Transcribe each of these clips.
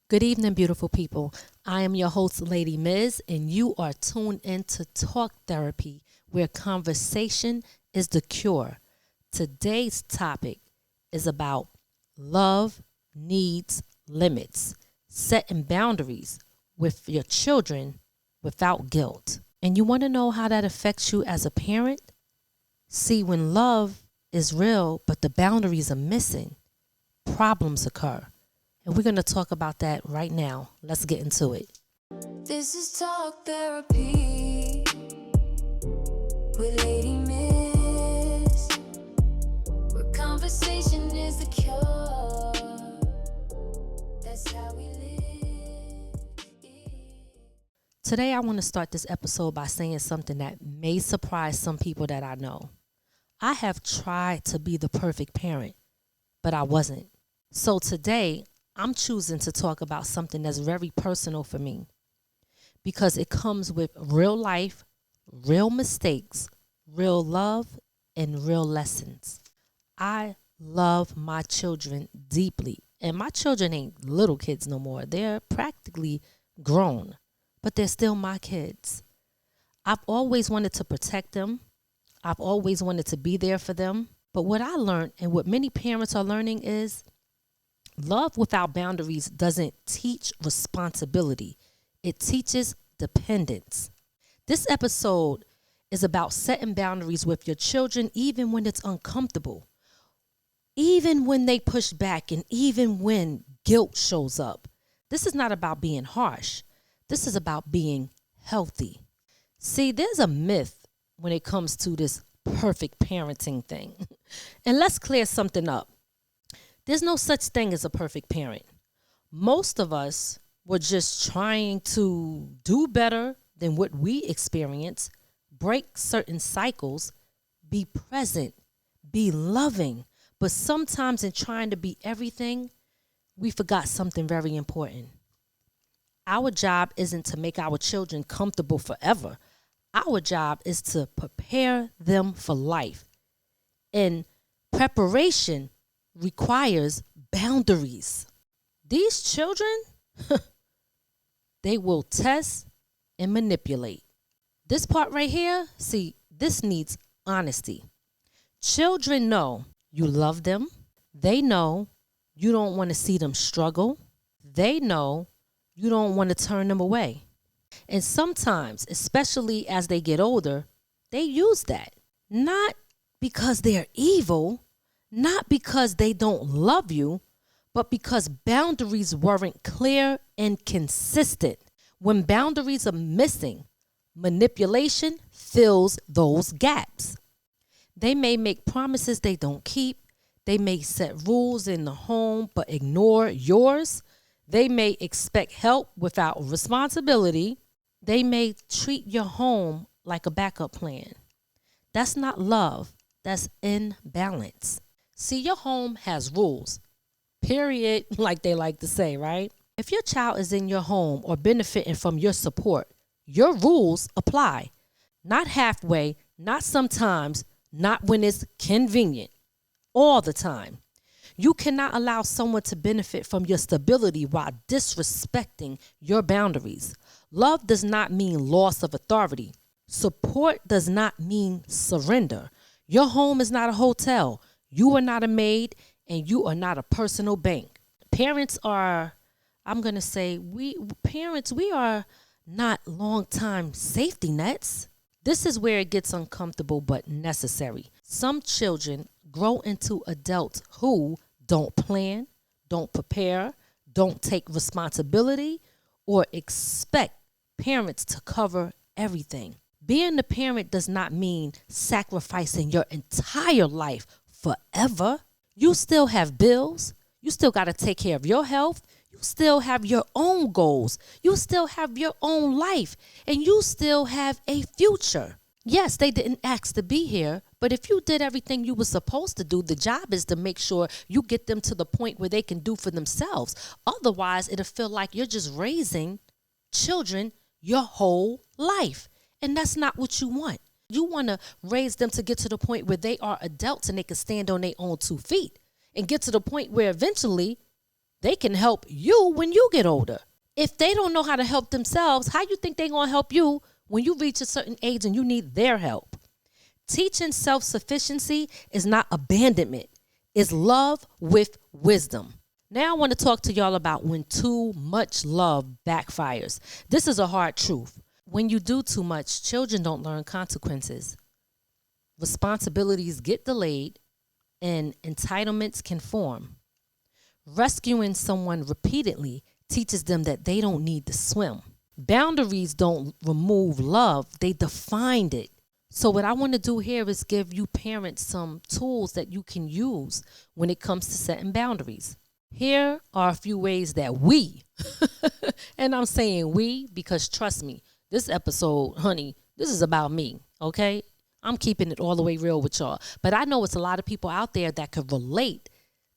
Good evening, beautiful people. I am your host, Lady Miz, and you are tuned into Talk Therapy, where conversation is the cure. Today's topic is about love needs limits, setting boundaries with your children without guilt. And you want to know how that affects you as a parent? See, when love is real, but the boundaries are missing, problems occur. And we're going to talk about that right now. Let's get into it. This is Talk Therapy with Lady Miss, where conversation is the cure. That's how we live. Today, I want to start this episode by saying something that may surprise some people that I know. I have tried to be the perfect parent, but I wasn't. So today, I'm choosing to talk about something that's very personal for me because it comes with real life, real mistakes, real love, and real lessons. I love my children deeply, and my children ain't little kids no more. They're practically grown, but they're still my kids. I've always wanted to protect them. I've always wanted to be there for them. But what I learned and what many parents are learning is love without boundaries doesn't teach responsibility. It teaches dependence. This episode is about setting boundaries with your children even when it's uncomfortable, even when they push back, and even when guilt shows up. This is not about being harsh. This is about being healthy. See, there's a myth when it comes to this perfect parenting thing. And let's clear something up. There's no such thing as a perfect parent. Most of us were just trying to do better than what we experience, break certain cycles, be present, be loving. But sometimes in trying to be everything, we forgot something very important. Our job isn't to make our children comfortable forever. Our job is to prepare them for life. And preparation requires boundaries. These children, they will test and manipulate. This part right here, see, this needs honesty. Children know you love them. They know you don't want to see them struggle. They know you don't want to turn them away. And sometimes, especially as they get older, they use that. Not because they're evil, not because they don't love you, but because boundaries weren't clear and consistent. When boundaries are missing, manipulation fills those gaps. They may make promises they don't keep. They may set rules in the home but ignore yours. They may expect help without responsibility. They may treat your home like a backup plan. That's not love. That's imbalance. See, your home has rules, period, like they like to say, right? If your child is in your home or benefiting from your support, your rules apply. Not halfway, not sometimes, not when it's convenient, all the time. You cannot allow someone to benefit from your stability while disrespecting your boundaries. Love does not mean loss of authority. Support does not mean surrender. Your home is not a hotel. You are not a maid, and you are not a personal bank. Parents are, I'm going to say, we are not long-time safety nets. This is where it gets uncomfortable but necessary. Some children grow into adults who don't plan, don't prepare, don't take responsibility, or expect parents to cover everything. Being the parent does not mean sacrificing your entire life forever. You still have bills. You still got to take care of your health. You still have your own goals. You still have your own life. And you still have a future. Yes, they didn't ask to be here, but if you did everything you were supposed to do, the job is to make sure you get them to the point where they can do for themselves. Otherwise, it'll feel like you're just raising children your whole life. And that's not what you want. You want to raise them to get to the point where they are adults and they can stand on their own 2 feet and get to the point where eventually They can help you when you get older. If they don't know how to help themselves, how you think they're going to help you when you reach a certain age and you need their help? Teaching self-sufficiency is not abandonment. It's love with wisdom. Now I want to talk to y'all about when too much love backfires. This is a hard truth. When you do too much, children don't learn consequences. Responsibilities get delayed and entitlements can form. Rescuing someone repeatedly teaches them that they don't need to swim. Boundaries don't remove love, they define it. So what I want to do here is give you parents some tools that you can use when it comes to setting boundaries. Here are a few ways that we, and I'm saying we because trust me, this episode, honey, this is about me, okay? I'm keeping it all the way real with y'all. But I know it's a lot of people out there that could relate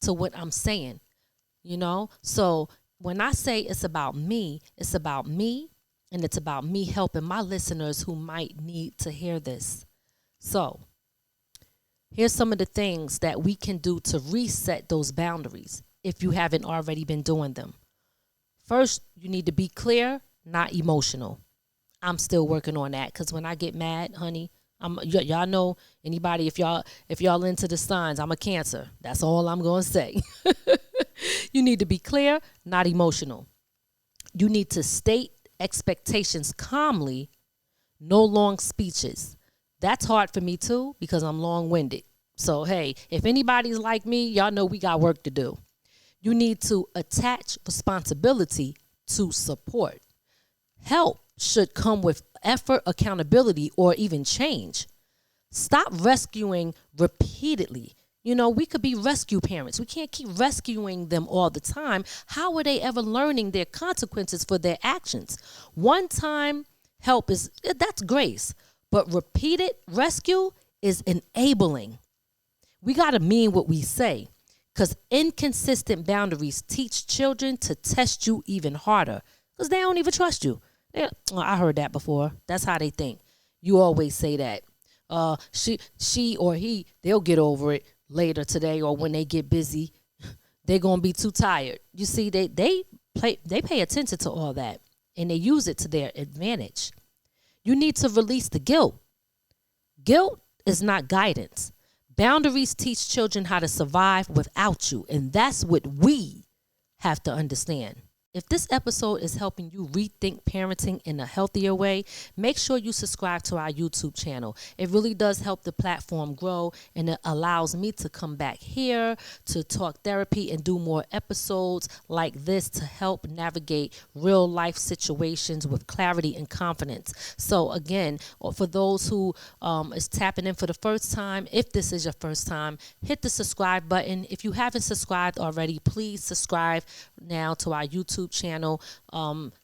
to what I'm saying, you know? So when I say it's about me and it's about me helping my listeners who might need to hear this. So here's some of the things that we can do to reset those boundaries if you haven't already been doing them. First, you need to be clear, not emotional. I'm still working on that because when I get mad, honey, y'all know anybody, if y'all into the signs, I'm a Cancer. That's all I'm going to say. You need to be clear, not emotional. You need to state expectations calmly, no long speeches. That's hard for me too because I'm long-winded. So, hey, if anybody's like me, y'all know we got work to do. You need to attach responsibility to support. Help should come with effort, accountability, or even change. Stop rescuing repeatedly. You know, we could be rescue parents. We can't keep rescuing them all the time. How are they ever learning their consequences for their actions? One-time help that's grace, but repeated rescue is enabling. We got to mean what we say because inconsistent boundaries teach children to test you even harder because they don't even trust you. I heard that before. That's how they think. You always say that. She or he, they'll get over it later today or when they get busy. They're going to be too tired. You see, they pay attention to all that and they use it to their advantage. You need to release the guilt. Guilt is not guidance. Boundaries teach children how to survive without you, and that's what we have to understand. If this episode is helping you rethink parenting in a healthier way, make sure you subscribe to our YouTube channel. It really does help the platform grow, and it allows me to come back here to talk therapy and do more episodes like this to help navigate real life situations with clarity and confidence. So again, for those who is tapping in for the first time, if this is your first time, hit the subscribe button. If you haven't subscribed already, please subscribe now to our YouTube channel.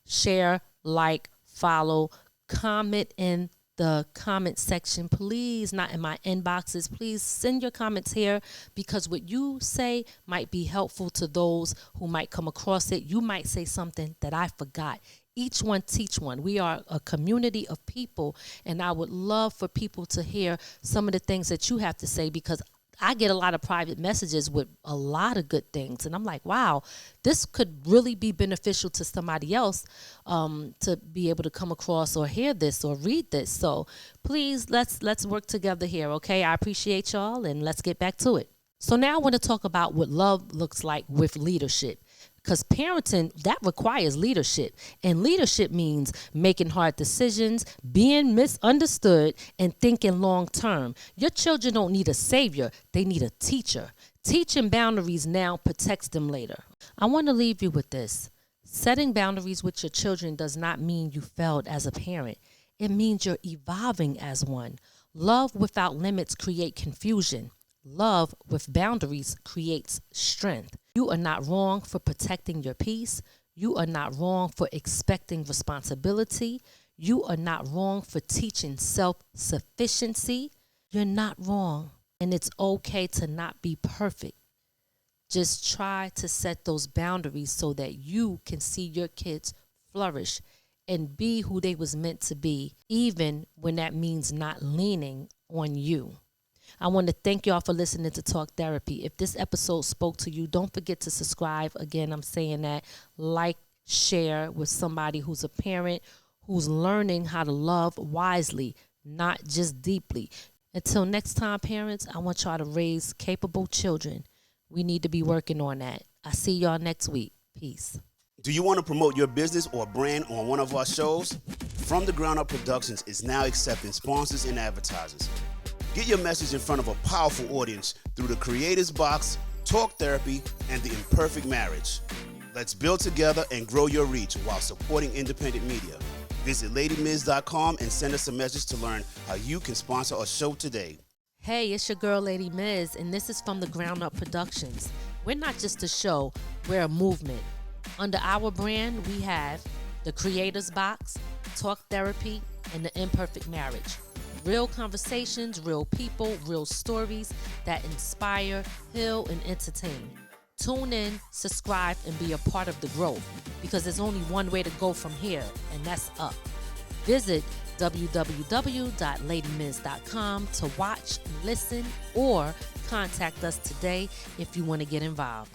Share, like, follow, comment in the comment section, please, not in my inboxes. Please send your comments here because what you say might be helpful to those who might come across it. You might say something that I forgot. Each one teach one. We are a community of people, and I would love for people to hear some of the things that you have to say because I get a lot of private messages with a lot of good things. And I'm like, wow, this could really be beneficial to somebody else to be able to come across or hear this or read this. So please, let's work together here, okay? I appreciate y'all, and let's get back to it. So now I want to talk about what love looks like with leadership. Because parenting, that requires leadership. And leadership means making hard decisions, being misunderstood, and thinking long term. Your children don't need a savior. They need a teacher. Teaching boundaries now protects them later. I want to leave you with this. Setting boundaries with your children does not mean you failed as a parent. It means you're evolving as one. Love without limits creates confusion. Love with boundaries creates strength. You are not wrong for protecting your peace. You are not wrong for expecting responsibility. You are not wrong for teaching self-sufficiency. You're not wrong. And it's okay to not be perfect. Just try to set those boundaries so that you can see your kids flourish and be who they was meant to be, even when that means not leaning on you. I want to thank y'all for listening to Talk Therapy. If this episode spoke to you, don't forget to subscribe. Again, I'm saying that. Like, share with somebody who's a parent who's learning how to love wisely, not just deeply. Until next time, parents, I want y'all to raise capable children. We need to be working on that. I see y'all next week. Peace. Do you want to promote your business or brand on one of our shows? From the Ground Up Productions is now accepting sponsors and advertisers. Get your message in front of a powerful audience through the Creators Box, Talk Therapy, and The Imperfect Marriage. Let's build together and grow your reach while supporting independent media. Visit LadyMiz.com and send us a message to learn how you can sponsor our show today. Hey, it's your girl, Lady Miz, and this is from the Ground Up Productions. We're not just a show, we're a movement. Under our brand, we have the Creators Box, Talk Therapy, and The Imperfect Marriage. Real conversations, real people, real stories that inspire, heal, and entertain. Tune in, subscribe, and be a part of the growth, because there's only one way to go from here, and that's up. Visit www.ladymiz.com to watch, listen, or contact us today if you want to get involved.